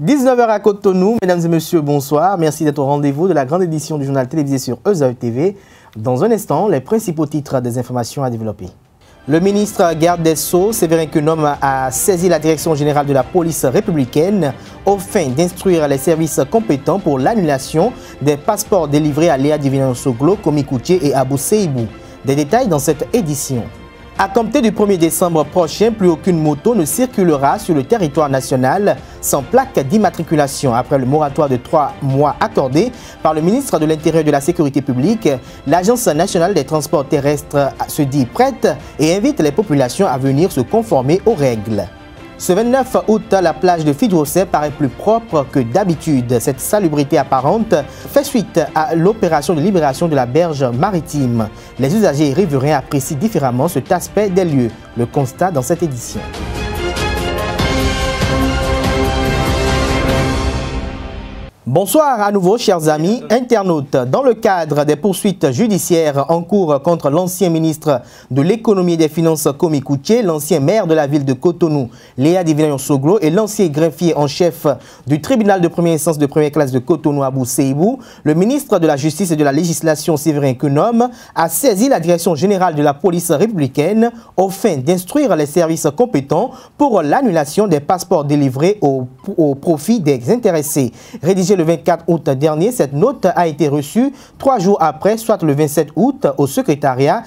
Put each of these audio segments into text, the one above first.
19h à Cotonou, mesdames et messieurs, bonsoir. Merci d'être au rendez-vous de la grande édition du journal télévisé sur EZAE TV. Dans un instant, les principaux titres des informations à développer. Le ministre garde des Sceaux, Séverin Quenome, a saisi la direction générale de la police républicaine aux fins d'instruire les services compétents pour l'annulation des passeports délivrés à Léa Divino-Soglo, Komi Koutié et Abou Seibou. Des détails dans cette édition. À compter du 1er décembre prochain, plus aucune moto ne circulera sur le territoire national sans plaque d'immatriculation. Après le moratoire de 3 mois accordé par le ministre de l'Intérieur et de la Sécurité publique, l'Agence nationale des transports terrestres se dit prête et invite les populations à venir se conformer aux règles. Ce 29 août, la plage de Fidrosset paraît plus propre que d'habitude. Cette salubrité apparente fait suite à l'opération de libération de la berge maritime. Les usagers et riverains apprécient différemment cet aspect des lieux. Le constat dans cette édition. Bonsoir à nouveau, chers amis internautes. Dans le cadre des poursuites judiciaires en cours contre l'ancien ministre de l'économie et des finances Komi Koutié, l'ancien maire de la ville de Cotonou, Léa Divino-Soglo, et l'ancien greffier en chef du tribunal de première instance de première classe de Cotonou, Abou Seibou, le ministre de la Justice et de la Législation, Séverin Quenome, a saisi la direction générale de la police républicaine aux fins d'instruire les services compétents pour l'annulation des passeports délivrés au profit des intéressés. Rédigé le 24 août dernier, cette note a été reçue 3 jours après, soit le 27 août, au secrétariat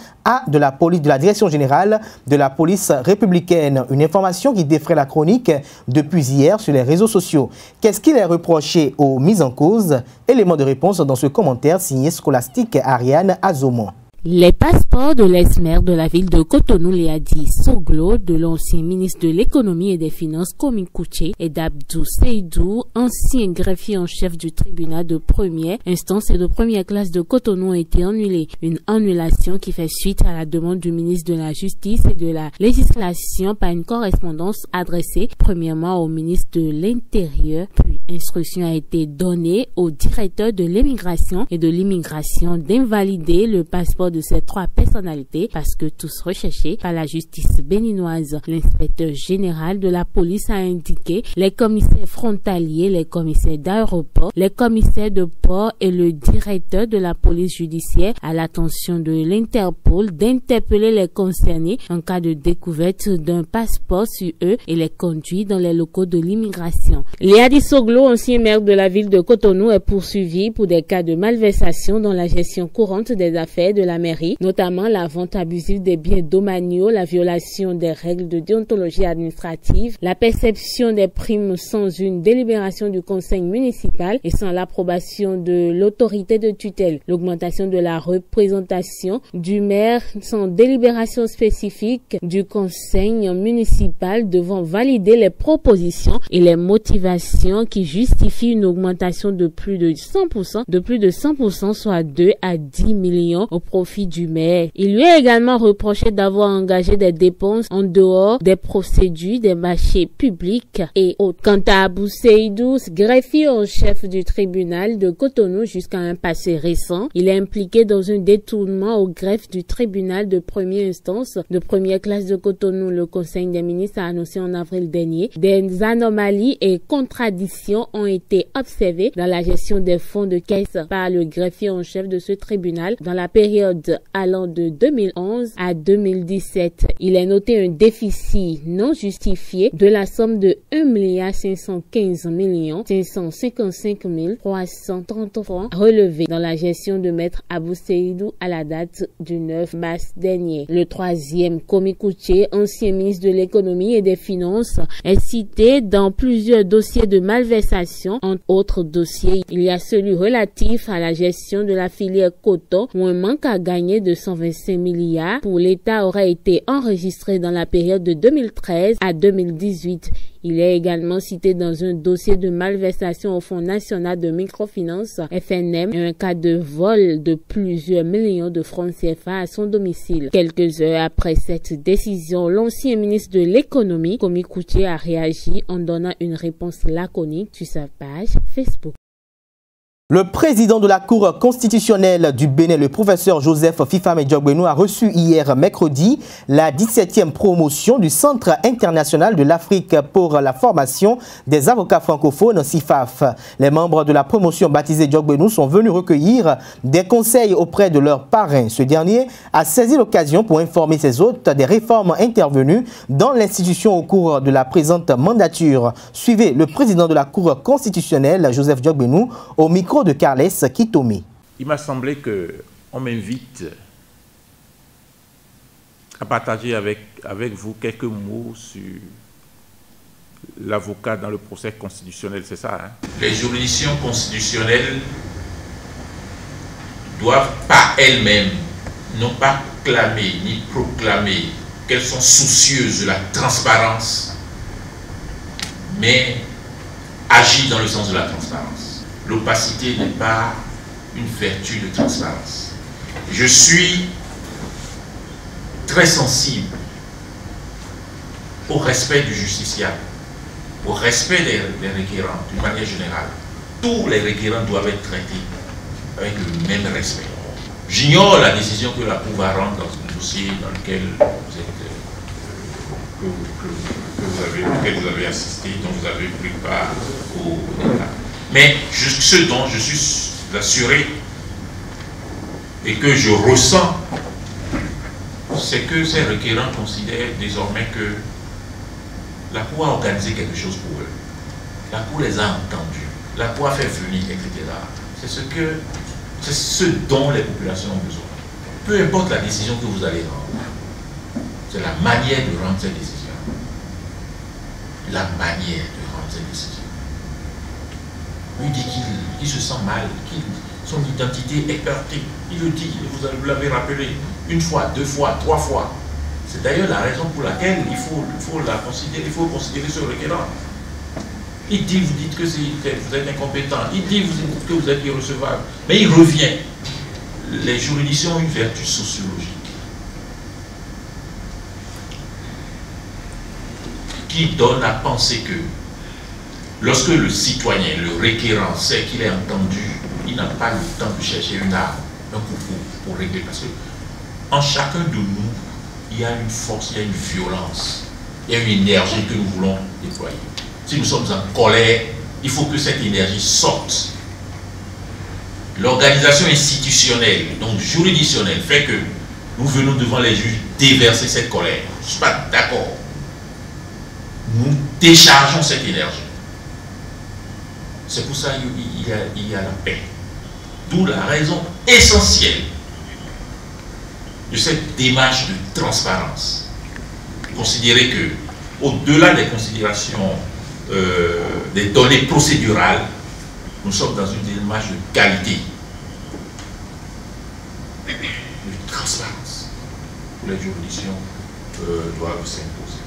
de la direction générale de la police républicaine. Une information qui défraie la chronique depuis hier sur les réseaux sociaux. Qu'est-ce qu'il est reproché aux mises en cause? Élément de réponse dans ce commentaire signé Scholastique Ariane Azomon. Les passeports de l'ex-maire de la ville de Cotonou, Léa Divino-Soglo, de l'ancien ministre de l'économie et des finances Komi Koutié et d'Abou Seibou, ancien greffier en chef du tribunal de première instance et de première classe de Cotonou, ont été annulés. Une annulation qui fait suite à la demande du ministre de la Justice et de la Législation par une correspondance adressée premièrement au ministre de l'Intérieur, puis instruction a été donnée au directeur de l'immigration et de l'immigration d'invalider le passeport de ces 3 personnalités parce que tous recherchés par la justice béninoise. L'inspecteur général de la police a indiqué les commissaires frontaliers, les commissaires d'aéroport, les commissaires de port et le directeur de la police judiciaire à l'attention de l'Interpol d'interpeller les concernés en cas de découverte d'un passeport sur eux et les conduire dans les locaux de l'immigration. Léa Divino-Soglo, ancien maire de la ville de Cotonou, est poursuivi pour des cas de malversation dans la gestion courante des affaires de la mairie, notamment la vente abusive des biens domaniaux, la violation des règles de déontologie administrative, la perception des primes sans une délibération du conseil municipal et sans l'approbation de l'autorité de tutelle, l'augmentation de la représentation du maire sans délibération spécifique du conseil municipal devant valider les propositions et les motivations qui justifient une augmentation de plus de 100%, soit 2 à 10 millions au profit du maire. Il lui est également reproché d'avoir engagé des dépenses en dehors des procédures des marchés publics et autres. Quant à Abou Seibou, greffier en chef du tribunal de Cotonou jusqu'à un passé récent, il est impliqué dans un détournement au greffe du tribunal de première instance de première classe de Cotonou. Le Conseil des ministres a annoncé en avril dernier des anomalies et contradictions ont été observées dans la gestion des fonds de caisse par le greffier en chef de ce tribunal dans la période allant de 2011 à 2017. Il est noté un déficit non justifié de la somme de 1,515 555 330 francs relevé dans la gestion de maître Abou Seibou à la date du 9 mars dernier. Le 3e, Komi Koutié, ancien ministre de l'économie et des finances, est cité dans plusieurs dossiers de malversation. Entre autres dossiers, il y a celui relatif à la gestion de la filière coton où un manque à gagné de 125 milliards pour l'État aurait été enregistré dans la période de 2013 à 2018. Il est également cité dans un dossier de malversation au Fonds national de microfinance FNM, un cas de vol de plusieurs millions de francs CFA à son domicile. Quelques heures après cette décision, l'ancien ministre de l'économie, Komi Koutié, a réagi en donnant une réponse laconique sur sa page Facebook. Le président de la Cour constitutionnelle du Bénin, le professeur Joseph Fifame Diogbenou, a reçu hier mercredi la 17e promotion du Centre international de l'Afrique pour la formation des avocats francophones, CIFAF. Les membres de la promotion baptisée Diogbenou sont venus recueillir des conseils auprès de leur parrain. Ce dernier a saisi l'occasion pour informer ses hôtes des réformes intervenues dans l'institution au cours de la présente mandature. Suivez le président de la Cour constitutionnelle, Joseph Diogbenou, au micro de Carles Kitome. Il m'a semblé qu'on m'invite à partager avec vous quelques mots sur l'avocat dans le procès constitutionnel, c'est ça, hein? Les juridictions constitutionnelles doivent par elles-mêmes non pas clamer ni proclamer qu'elles sont soucieuses de la transparence, mais agir dans le sens de la transparence. L'opacité n'est pas une vertu de transparence. Je suis très sensible au respect du justiciable, au respect des requérants d'une manière générale. Tous les requérants doivent être traités avec le même respect. J'ignore la décision que la Cour va rendre dans un dossier dans lequel vous avez assisté, dont vous avez pris part au débat. Mais ce dont je suis assuré et que je ressens, c'est que ces requérants considèrent désormais que la Cour a organisé quelque chose pour eux. La Cour les a entendus. La Cour a fait venir, etc. C'est ce dont les populations ont besoin. Peu importe la décision que vous allez rendre, c'est la manière de rendre cette décision. La manière de rendre cette décision. Il dit qu'il se sent mal, que son identité est heurtée. Il le dit, vous l'avez rappelé, une fois, deux fois, trois fois. C'est d'ailleurs la raison pour laquelle il faut considérer ce requérant. Il dit, vous dites que vous êtes incompétent. Il dit, vous dites que vous êtes irrecevable. Mais il revient. Les juridictions ont une vertu sociologique qui donne à penser que lorsque le citoyen, le requérant, sait qu'il est entendu, il n'a pas le temps de chercher une arme, un couteau pour régler. Parce que en chacun de nous, il y a une force, il y a une violence, il y a une énergie que nous voulons déployer. Si nous sommes en colère, il faut que cette énergie sorte. L'organisation institutionnelle, donc juridictionnelle, fait que nous venons devant les juges déverser cette colère. Je ne suis pas d'accord. Nous déchargeons cette énergie. C'est pour ça qu'il y a la paix. D'où la raison essentielle de cette démarche de transparence. Considérer que, au-delà des considérations des données procédurales, nous sommes dans une démarche de qualité, de transparence, où les juridictions doivent s'imposer.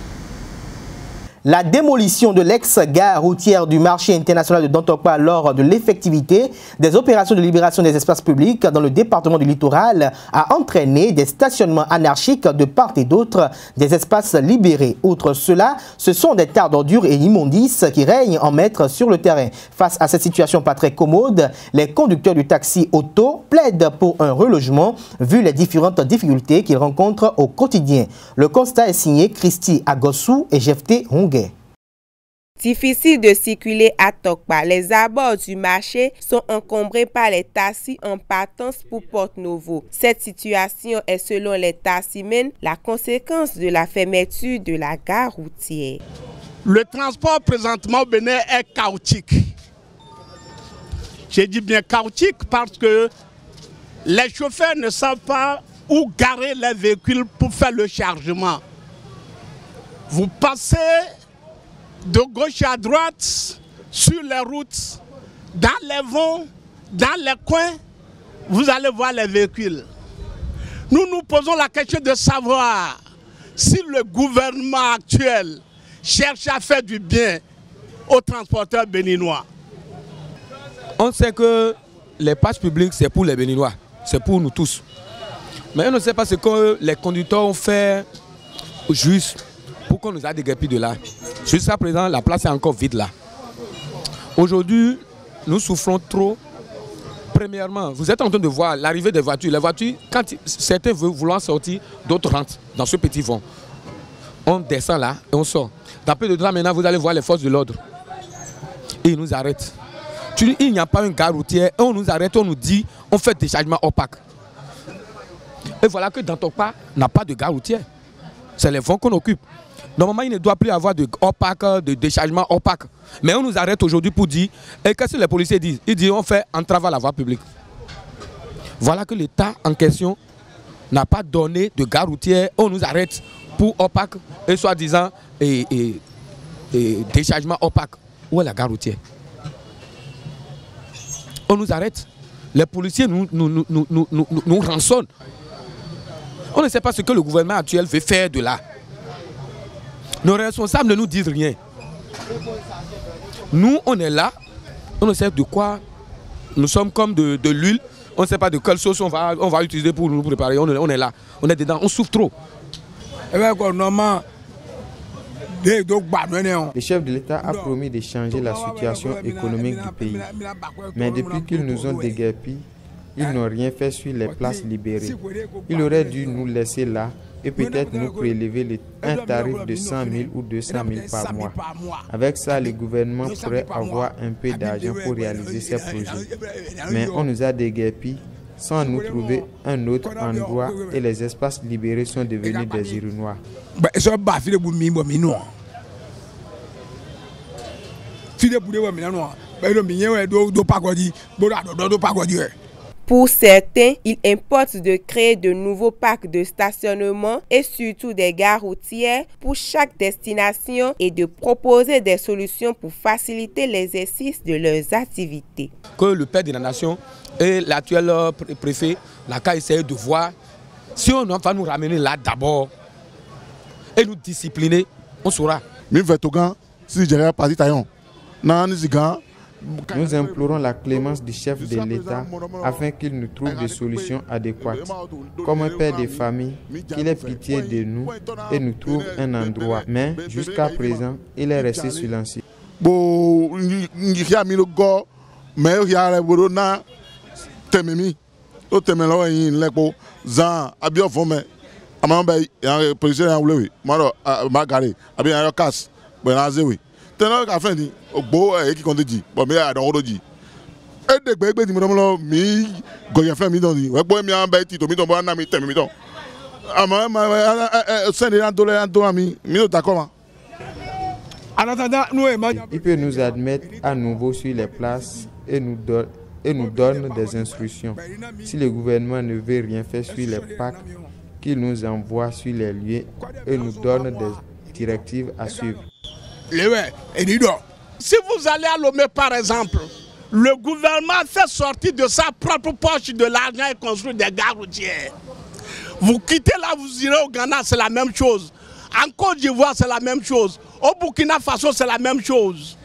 La démolition de l'ex-gare routière du marché international de Dantokpa lors de l'effectivité des opérations de libération des espaces publics dans le département du littoral a entraîné des stationnements anarchiques de part et d'autre des espaces libérés. Outre cela, ce sont des tas d'ordures et immondices qui règnent en maître sur le terrain. Face à cette situation pas très commode, les conducteurs du taxi auto plaident pour un relogement vu les différentes difficultés qu'ils rencontrent au quotidien. Le constat est signé Christy Agossou et Jefté Honguet. Difficile de circuler à Tokpa. Les abords du marché sont encombrés par les taxis en partance pour Porte-Novo. Cette situation est, selon les taximens, la conséquence de la fermeture de la gare routière. Le transport présentement au Bénin est chaotique. J'ai dit bien chaotique parce que les chauffeurs ne savent pas où garer les véhicules pour faire le chargement. Vous passez de gauche à droite, sur les routes, dans les vents, dans les coins, vous allez voir les véhicules. Nous nous posons la question de savoir si le gouvernement actuel cherche à faire du bien aux transporteurs béninois. On sait que les passes publiques, c'est pour les Béninois, c'est pour nous tous. Mais on ne sait pas ce que les conducteurs ont fait juste pour qu'on nous a déguerpi de là. Jusqu'à présent, la place est encore vide là. Aujourd'hui, nous souffrons trop Premièrement, vous êtes en train de voir l'arrivée des voitures. Les voitures, quand certains veulent vouloir sortir, d'autres rentrent dans ce petit vent. On descend là et on sort. Dans peu de temps maintenant, vous allez voir les forces de l'ordre. Et ils nous arrêtent. Il n'y a pas une gare routière, et on nous arrête, on nous dit, on fait déchargement opaque. Et voilà que Dantokpa n'a pas de gare routière. C'est les fonds qu'on occupe. Normalement, il ne doit plus avoir de opaque, de déchargement opaque. Mais on nous arrête aujourd'hui pour dire, et qu'est-ce que les policiers disent? Ils disent, on fait entrave à la voie publique. Voilà que l'État en question n'a pas donné de gare routière, on nous arrête pour opaque et soi-disant et déchargement opaque. Où est la gare routière? On nous arrête. Les policiers nous rançonnent. On ne sait pas ce que le gouvernement actuel veut faire de là. Nos responsables ne nous disent rien. Nous, on est là. On ne sait de quoi. Nous sommes comme de l'huile. On ne sait pas de quelle sauce on va utiliser pour nous préparer. On est là. On est dedans. On souffre trop. Le chef de l'État a promis de changer la situation économique du pays. Mais depuis qu'ils nous ont déguerpis, ils n'ont rien fait sur les places libérées. Il aurait dû nous laisser là et peut-être nous prélever un tarif de 100 000 ou 200 000 par mois. Avec ça, le gouvernement pourrait avoir un peu d'argent pour réaliser ses projets. Mais on nous a déguerpis sans nous trouver un autre endroit et les espaces libérés sont devenus des urinoirs. Pour certains, il importe de créer de nouveaux parcs de stationnement et surtout des gares routières pour chaque destination et de proposer des solutions pour faciliter l'exercice de leurs activités. Que le père de la nation et l'actuel préfet n'a qu'à essayer de voir si on va nous ramener là d'abord et nous discipliner, on saura. Nous implorons la clémence du chef de l'État afin qu'il nous trouve des solutions adéquates. Comme un père de famille, qu'il ait pitié de nous et nous trouve un endroit. Mais jusqu'à présent, il est resté silencieux. Il peut nous admettre à nouveau sur les places et nous donne des instructions. Si le gouvernement ne veut rien faire sur les parcs, qu'il nous envoie sur les lieux et nous donne des directives à suivre. Si vous allez à Lomé par exemple, le gouvernement fait sortir de sa propre poche de l'argent et construire des gares routières. Vous quittez là, vous irez au Ghana, c'est la même chose. En Côte d'Ivoire, c'est la même chose. Au Burkina Faso, c'est la même chose.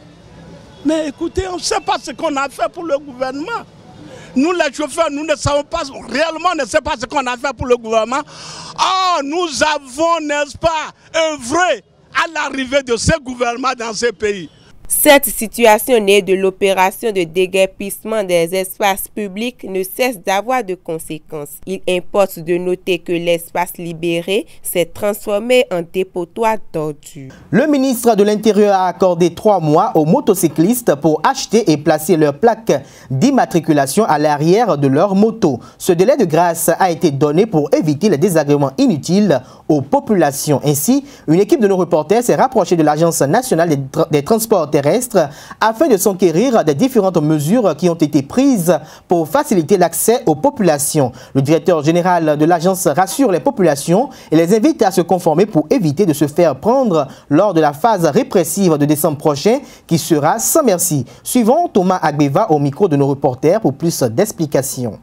Mais écoutez, on ne sait pas ce qu'on a fait pour le gouvernement. Nous les chauffeurs, nous ne savons pas, réellement on ne sait pas ce qu'on a fait pour le gouvernement. Oh, nous avons, n'est-ce pas, œuvré à l'arrivée de ce gouvernement dans ce pays. Cette situation née de l'opération de déguerpissement des espaces publics ne cesse d'avoir de conséquences. Il importe de noter que l'espace libéré s'est transformé en dépotoir d'ordures. Le ministre de l'Intérieur a accordé 3 mois aux motocyclistes pour acheter et placer leurs plaques d'immatriculation à l'arrière de leur moto. Ce délai de grâce a été donné pour éviter les désagréments inutiles aux populations. Ainsi, une équipe de nos reporters s'est rapprochée de l'Agence nationale des transports terrestres afin de s'enquérir des différentes mesures qui ont été prises pour faciliter l'accès aux populations. Le directeur général de l'agence rassure les populations et les invite à se conformer pour éviter de se faire prendre lors de la phase répressive de décembre prochain qui sera sans merci. Suivons Thomas Agbeva au micro de nos reporters pour plus d'explications.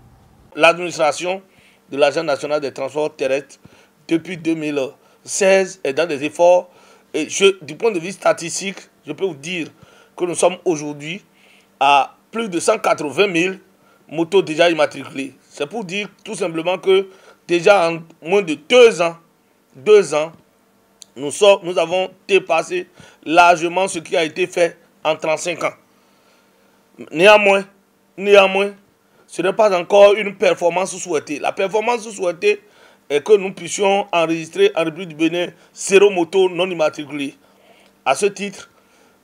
L'administration de l'Agence nationale des transports terrestres depuis 2016 est dans des efforts et du point de vue statistique, je peux vous dire que nous sommes aujourd'hui à plus de 180 000 motos déjà immatriculées. C'est pour dire tout simplement que déjà en moins de 2 ans, nous avons dépassé largement ce qui a été fait en 35 ans. Néanmoins, ce n'est pas encore une performance souhaitée. La performance souhaitée est que nous puissions enregistrer en République du Bénin 0 motos non immatriculées. À ce titre,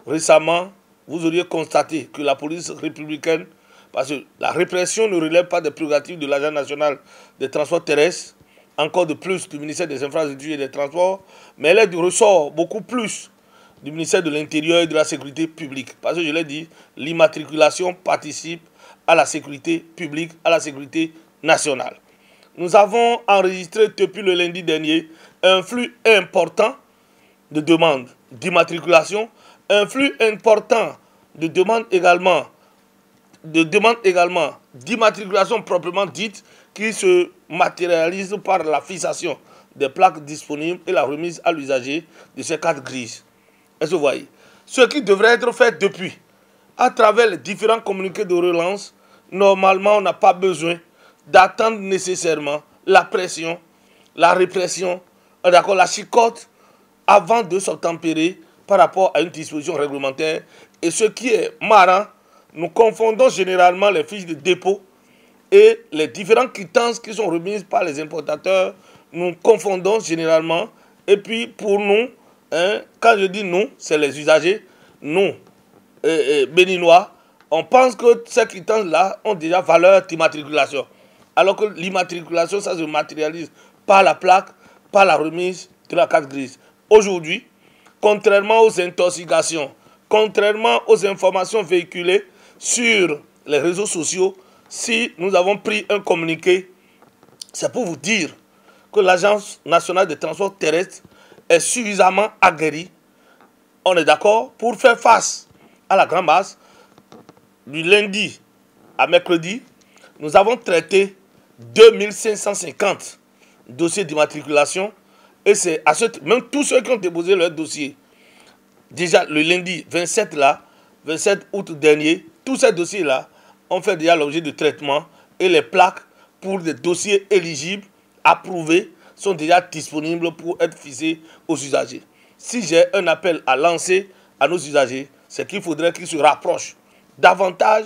récemment, vous auriez constaté que la police républicaine, parce que la répression ne relève pas des prérogatives de l'Agence nationale des transports terrestres, encore de plus du ministère des Infrastructures et des Transports, mais elle est du ressort beaucoup plus du ministère de l'Intérieur et de la Sécurité publique. Parce que je l'ai dit, l'immatriculation participe à la sécurité publique, à la sécurité nationale. Nous avons enregistré depuis le lundi dernier un flux important de demandes d'immatriculation, un flux important de demandes également d'immatriculation proprement dite qui se matérialise par la fixation des plaques disponibles et la remise à l'usager de ces cartes grises. Est-ce que vous voyez? Ce qui devrait être fait depuis, à travers les différents communiqués de relance, normalement on n'a pas besoin d'attendre nécessairement la pression, la répression, d'accord, la chicotte avant de s'obtempérer par rapport à une disposition réglementaire. Et ce qui est marrant, nous confondons généralement les fiches de dépôt et les différentes quittances qui sont remises par les importateurs. Nous confondons généralement. Et puis pour nous, quand je dis nous, c'est les usagers, nous, béninois, on pense que ces quittances-là ont déjà valeur d'immatriculation. Alors que l'immatriculation, ça se matérialise par la plaque, par la remise de la carte grise. Aujourd'hui, contrairement aux intoxications, contrairement aux informations véhiculées sur les réseaux sociaux, si nous avons pris un communiqué, c'est pour vous dire que l'Agence nationale des transports terrestres est suffisamment aguerrie, on est d'accord, pour faire face à la grande masse. Du lundi à mercredi, nous avons traité 2550 dossiers d'immatriculation et c'est à ce même tous ceux qui ont déposé leur dossier, déjà le lundi 27 août dernier, tous ces dossiers-là ont fait déjà l'objet de traitement et les plaques pour des dossiers éligibles, approuvés, sont déjà disponibles pour être fixés aux usagers. Si j'ai un appel à lancer à nos usagers, c'est qu'il faudrait qu'ils se rapprochent davantage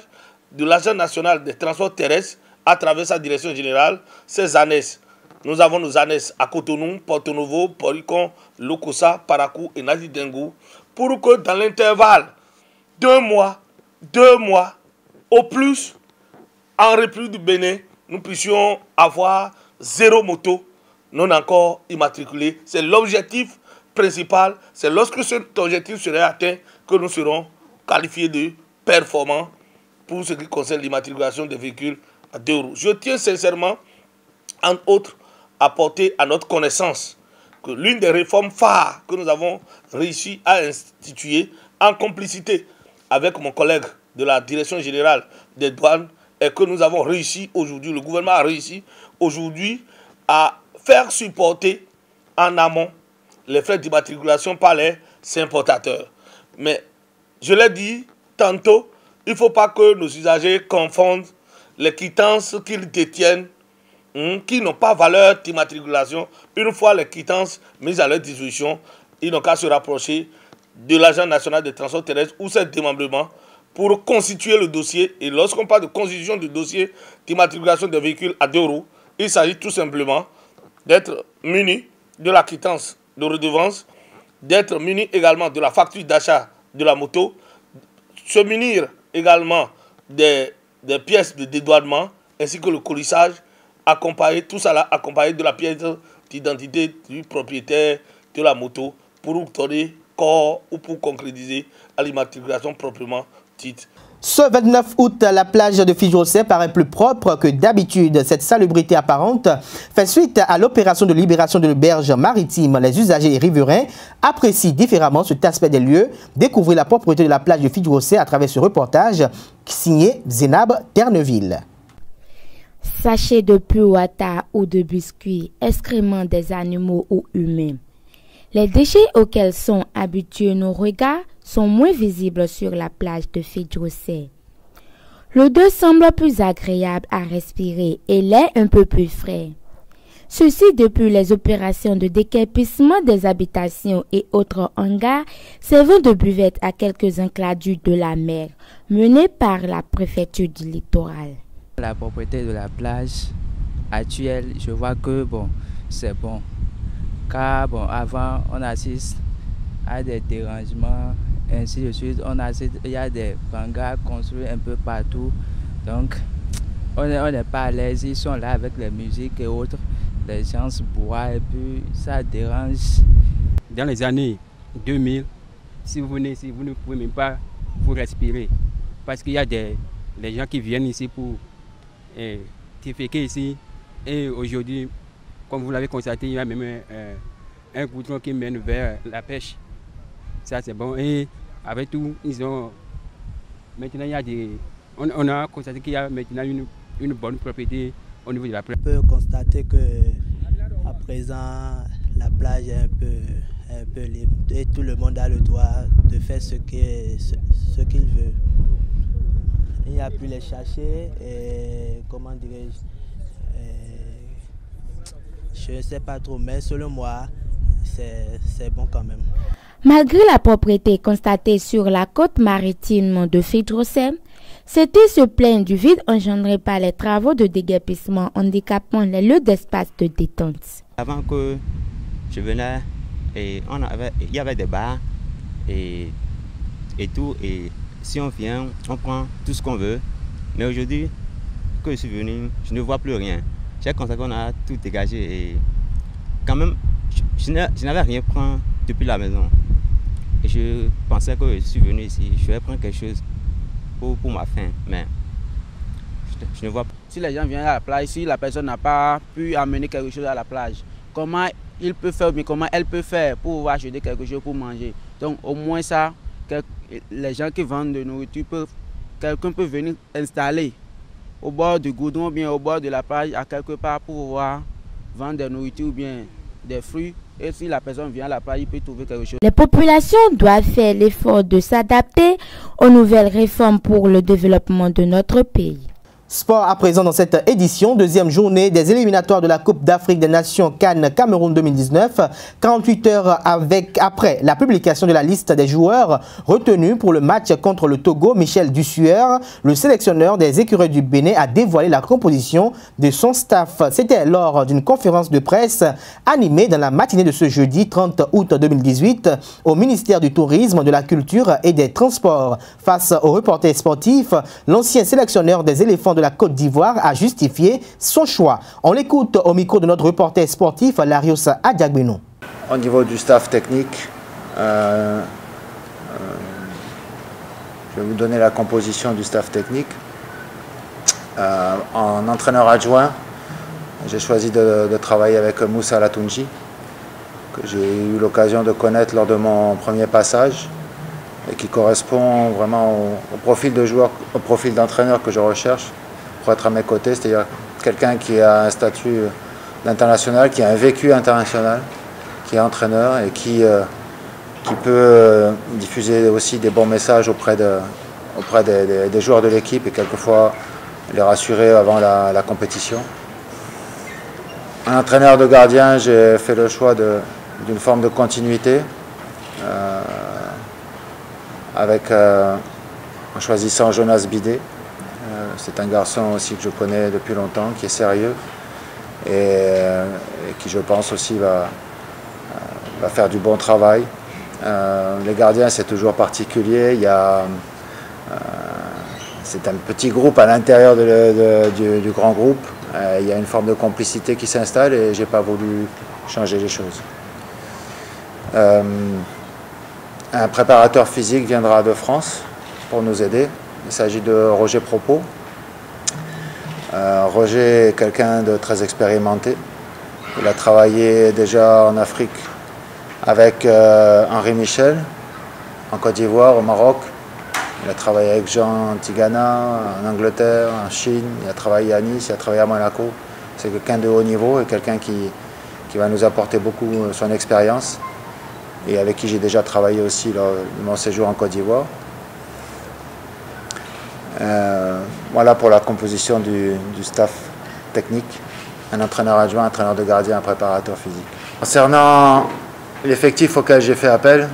de l'Agence nationale des transports terrestres à travers sa direction générale, ses ANES. Nous avons nos ANES à Cotonou, Porto Novo, Poricon, Lokossa, Parakou et Nadi Dengou, pour que dans l'intervalle 2 mois au plus, en République du Bénin, nous puissions avoir 0 moto non encore immatriculée. C'est l'objectif principal. C'est lorsque cet objectif serait atteint que nous serons qualifiés de performants pour ce qui concerne l'immatriculation des véhicules à 2 roues. Je tiens sincèrement, entre autres, à porter à notre connaissance que l'une des réformes phares que nous avons réussi à instituer en complicité avec mon collègue de la Direction générale des douanes est que nous avons réussi aujourd'hui, le gouvernement a réussi aujourd'hui à faire supporter en amont les frais d'immatriculation par les importateurs. Mais je l'ai dit tantôt, il ne faut pas que nos usagers confondent les quittances qu'ils détiennent, qui n'ont pas valeur d'immatriculation. Une fois les quittances mises à leur disposition, ils n'ont qu'à se rapprocher de l'Agence nationale des transports terrestres ou ses démembrements pour constituer le dossier. Et lorsqu'on parle de constitution du dossier d'immatriculation des véhicules à 2 roues, il s'agit tout simplement d'être muni de la quittance de redevance, d'être muni également de la facture d'achat de la moto, se munir également des pièces de dédouanement ainsi que le colissage, tout ça là accompagné de la pièce d'identité du propriétaire de la moto pour donner corps ou pour concrétiser à l'immatriculation proprement dite. Ce 29 août, la plage de Fidjrosset paraît plus propre que d'habitude. Cette salubrité apparente fait suite à l'opération de libération de l'auberge maritime. Les usagers et riverains apprécient différemment cet aspect des lieux. Découvrez la propreté de la plage de Fidjrosset à travers ce reportage signé Zénab Terneville. Sachets de puata ou de biscuits, excréments des animaux ou humains. Les déchets auxquels sont habitués nos regards sont moins visibles sur la plage de Fidjrosset. L'odeur semble plus agréable à respirer et l'air un peu plus frais. Ceci depuis les opérations de déguerpissement des habitations et autres hangars servant de buvette à quelques enclavures de la mer menées par la préfecture du littoral. La propriété de la plage actuelle, je vois que bon, c'est bon. Car bon, avant, on assiste à des dérangements, ainsi de suite. Il y a des hangars construits un peu partout. Donc, on n'est pas à l'aise. Ils sont là avec les musiques et autres. Les gens boivent et puis ça dérange. Dans les années 2000, si vous venez ici, vous ne pouvez même pas vous respirer. Parce qu'il y a des gens qui viennent ici pour déféquer ici. Et aujourd'hui, comme vous l'avez constaté, il y a même un goudron qui mène vers la pêche. Ça c'est bon. Et avec tout, maintenant on a constaté qu'il y a maintenant une bonne propriété au niveau de la plage. On peut constater que à présent la plage est un peu libre et tout le monde a le droit de faire ce qu'il veut. Il n'y a plus les chercher et comment dirais-je, je ne sais pas trop, mais selon moi, c'est bon quand même. Malgré la propreté constatée sur la côte maritime de Fidrosem, c'était se plaindre du vide engendré par les travaux de déguerpissement handicapant les lieux d'espace de détente. Avant que je venais, il y avait des bars et tout, et si on vient, on prend tout ce qu'on veut. Mais aujourd'hui, que je suis venu, je ne vois plus rien. J'ai constaté qu'on a tout dégagé et quand même, je n'avais rien pris depuis la maison. Et je pensais que je suis venu ici, je vais prendre quelque chose pour ma faim, mais je ne vois pas. Si les gens viennent à la plage, si la personne n'a pas pu amener quelque chose à la plage, comment il peut faire, mais comment elle peut faire pour pouvoir acheter quelque chose pour manger? Donc au moins ça, les gens qui vendent de nourriture, quelqu'un peut venir installer au bord du goudron ou bien au bord de la plage à quelque part pour pouvoir vendre des nourritures ou bien des fruits. Et si la personne vient à la plage, il peut trouver quelque chose. Les populations doivent faire l'effort de s'adapter aux nouvelles réformes pour le développement de notre pays. Sport à présent dans cette édition, deuxième journée des éliminatoires de la Coupe d'Afrique des Nations Cannes Cameroun 2019. 48 heures après la publication de la liste des joueurs retenus pour le match contre le Togo, Michel Dussueur, le sélectionneur des écureuils du Bénin, a dévoilé la composition de son staff. C'était lors d'une conférence de presse animée dans la matinée de ce jeudi 30 août 2018 au ministère du Tourisme, de la Culture et des Transports. Face aux reporters sportifs, l'ancien sélectionneur des éléphants de la Côte d'Ivoire a justifié son choix. On l'écoute au micro de notre reporter sportif, Larios Adiagbeno. Au niveau du staff technique, je vais vous donner la composition du staff technique. En entraîneur adjoint, j'ai choisi de travailler avec Moussa Latunji, que j'ai eu l'occasion de connaître lors de mon premier passage et qui correspond vraiment au profil de joueur, au profil d'entraîneur que je recherche pour être à mes côtés, c'est-à-dire quelqu'un qui a un statut d'international, qui a un vécu international, qui est entraîneur et qui peut diffuser aussi des bons messages auprès des joueurs de l'équipe et quelquefois les rassurer avant la compétition. Un entraîneur de gardien, j'ai fait le choix d'une forme de continuité en choisissant Jonas Bidé. C'est un garçon aussi que je connais depuis longtemps, qui est sérieux et qui, je pense, aussi va faire du bon travail. Les gardiens, c'est toujours particulier. C'est un petit groupe à l'intérieur du grand groupe. Il y a une forme de complicité qui s'installe et je n'ai pas voulu changer les choses. Un préparateur physique viendra de France pour nous aider. Il s'agit de Roger Propos. Roger est quelqu'un de très expérimenté. Il a travaillé déjà en Afrique avec Henri Michel, en Côte d'Ivoire, au Maroc. Il a travaillé avec Jean Tigana en Angleterre, en Chine. Il a travaillé à Nice, il a travaillé à Monaco. C'est quelqu'un de haut niveau et quelqu'un qui va nous apporter beaucoup son expérience et avec qui j'ai déjà travaillé aussi lors de mon séjour en Côte d'Ivoire. Voilà pour la composition du staff technique, un entraîneur adjoint, un entraîneur de gardien, un préparateur physique. Concernant l'effectif auquel j'ai fait appel,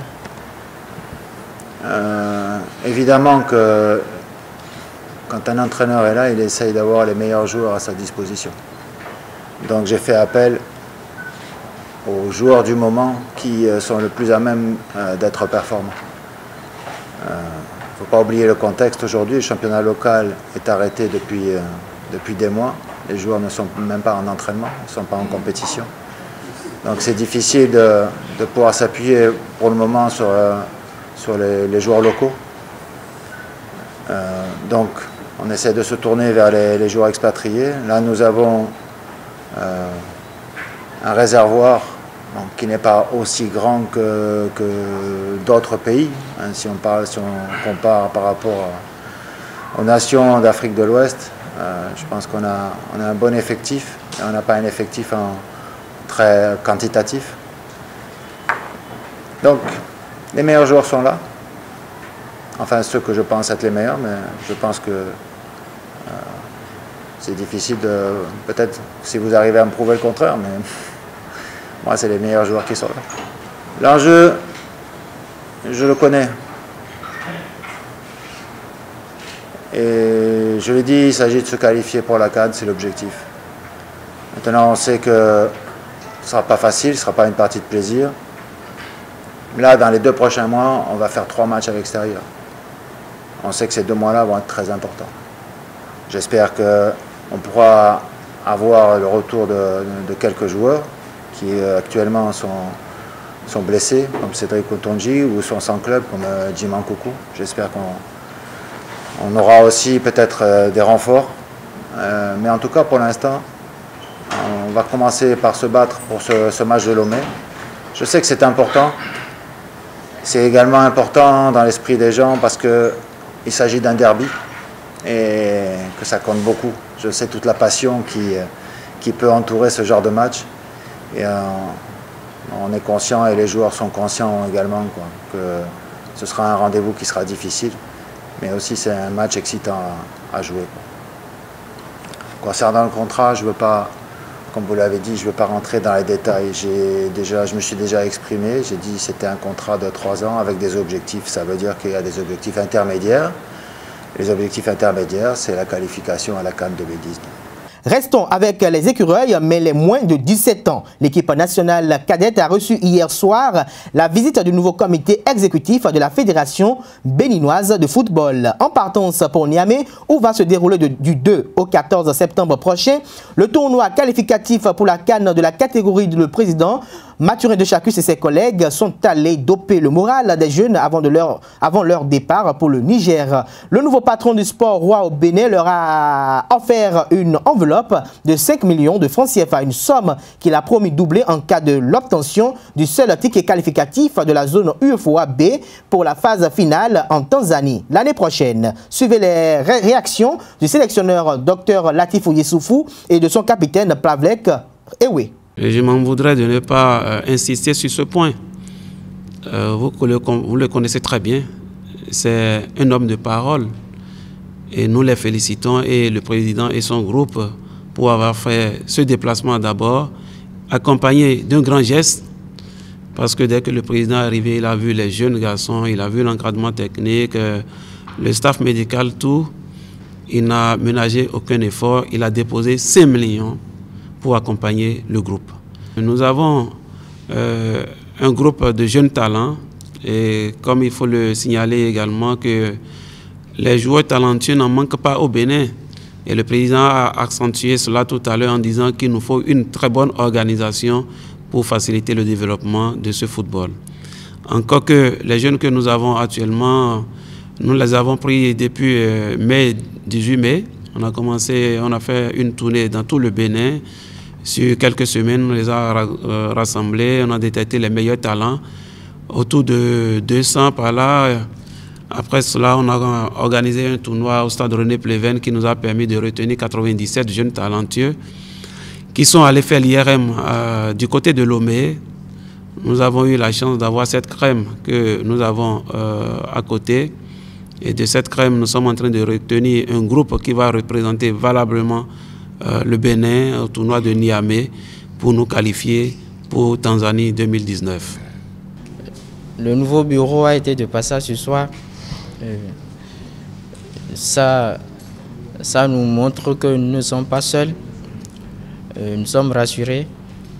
évidemment que quand un entraîneur est là, il essaye d'avoir les meilleurs joueurs à sa disposition. Donc j'ai fait appel aux joueurs du moment qui sont le plus à même d'être performants. Il ne faut pas oublier le contexte aujourd'hui. Le championnat local est arrêté depuis des mois. Les joueurs ne sont même pas en entraînement, ne sont pas en compétition. Donc c'est difficile de pouvoir s'appuyer pour le moment sur les joueurs locaux. Donc on essaie de se tourner vers les joueurs expatriés. Là nous avons un réservoir qui n'est pas aussi grand que d'autres pays, hein, si on compare par rapport aux nations d'Afrique de l'Ouest. Je pense qu'on a un bon effectif, et on n'a pas un effectif très quantitatif. Donc les meilleurs joueurs sont là, enfin ceux que je pense être les meilleurs, mais je pense que c'est difficile de, peut-être si vous arrivez à me prouver le contraire, mais moi c'est les meilleurs joueurs qui sont là. L'enjeu, je le connais. Et je l'ai dit, il s'agit de se qualifier pour la CAN, c'est l'objectif. Maintenant, on sait que ce ne sera pas facile, ce ne sera pas une partie de plaisir. Là, dans les 2 prochains mois, on va faire 3 matchs à l'extérieur. On sait que ces 2 mois-là vont être très importants. J'espère qu'on pourra avoir le retour de quelques joueurs qui actuellement sont blessés, comme Cédric Otonji, ou sont sans club, comme Djiman Koukou. J'espère qu'on aura aussi peut-être des renforts. Mais en tout cas, pour l'instant, on va commencer par se battre pour ce match de Lomé. Je sais que c'est important. C'est également important dans l'esprit des gens parce qu'il s'agit d'un derby et que ça compte beaucoup. Je sais toute la passion qui peut entourer ce genre de match. Et on est conscient et les joueurs sont conscients également que ce sera un rendez-vous qui sera difficile. Mais aussi c'est un match excitant à jouer. Concernant le contrat, je ne veux pas, comme vous l'avez dit, je ne veux pas rentrer dans les détails. Je me suis déjà exprimé, j'ai dit que c'était un contrat de 3 ans avec des objectifs. Ça veut dire qu'il y a des objectifs intermédiaires. Les objectifs intermédiaires, c'est la qualification à la CAN 2019. Restons avec les écureuils, mais les moins de 17 ans. L'équipe nationale cadette a reçu hier soir la visite du nouveau comité exécutif de la Fédération béninoise de football. En partance pour Niamey, où va se dérouler du 2 au 14 septembre prochain le tournoi qualificatif pour la CAN de la catégorie du président. Mathurin Deschacus et ses collègues sont allés doper le moral des jeunes avant leur départ pour le Niger. Le nouveau patron du sport roi au Bénin leur a offert une enveloppe de 5 millions de francs CFA, une somme qu'il a promis doubler en cas de l'obtention du seul ticket qualificatif de la zone UFOA B pour la phase finale en Tanzanie l'année prochaine. Suivez les réactions du sélectionneur Dr Latifou Yessoufou et de son capitaine Plavlek Ewe. Je m'en voudrais de ne pas insister sur ce point. Vous le connaissez très bien. C'est un homme de parole. Et nous les félicitons et le président et son groupe pour avoir fait ce déplacement d'abord, accompagné d'un grand geste. Parce que dès que le président est arrivé, il a vu les jeunes garçons, il a vu l'encadrement technique, le staff médical, tout. Il n'a ménagé aucun effort. Il a déposé 5 millions pour accompagner le groupe. Nous avons un groupe de jeunes talents et comme il faut le signaler également que les joueurs talentueux n'en manquent pas au Bénin. Et le président a accentué cela tout à l'heure en disant qu'il nous faut une très bonne organisation pour faciliter le développement de ce football. Encore que les jeunes que nous avons actuellement, nous les avons pris depuis 18 mai. On a fait une tournée dans tout le Bénin. Sur quelques semaines, on les a rassemblés, on a détecté les meilleurs talents, autour de 200 par là. Après cela, on a organisé un tournoi au stade René Pleven qui nous a permis de retenir 97 jeunes talentueux qui sont allés faire l'IRM du côté de Lomé. Nous avons eu la chance d'avoir cette crème que nous avons à côté. Et de cette crème, nous sommes en train de retenir un groupe qui va représenter valablement le Bénin au tournoi de Niamey pour nous qualifier pour Tanzanie 2019. Le nouveau bureau a été de passage ce soir. Ça Ça nous montre que nous ne sommes pas seuls, nous sommes rassurés.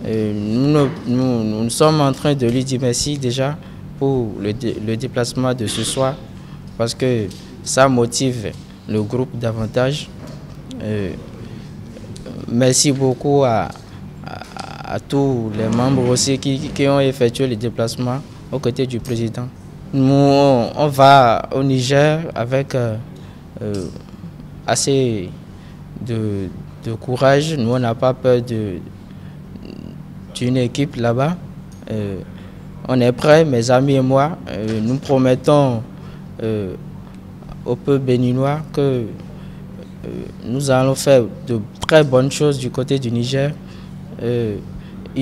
Nous sommes en train de lui dire merci déjà pour le déplacement de ce soir parce que ça motive le groupe davantage. Merci beaucoup à tous les membres aussi qui ont effectué le déplacement aux côtés du président. Nous, on va au Niger avec assez de courage. Nous, on n'a pas peur d'une équipe là-bas. On est prêts, mes amis et moi. Nous promettons au peuple béninois que nous allons faire de très bonnes choses du côté du Niger. Ils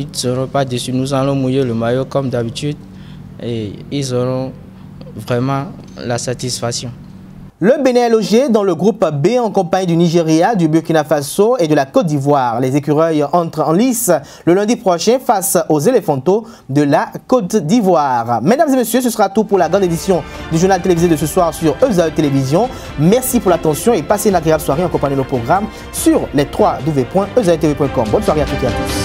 ne seront pas déçus. Nous allons mouiller le maillot comme d'habitude et ils auront vraiment la satisfaction. Le Bénin est logé dans le groupe B en compagnie du Nigeria, du Burkina Faso et de la Côte d'Ivoire. Les écureuils entrent en lice le lundi prochain face aux éléphantos de la Côte d'Ivoire. Mesdames et messieurs, ce sera tout pour la grande édition du journal télévisé de ce soir sur EZAE Télévision. Merci pour l'attention et passez une agréable soirée en compagnie de nos programmes sur les www.ezaetv.com. Bonne soirée à toutes et à tous.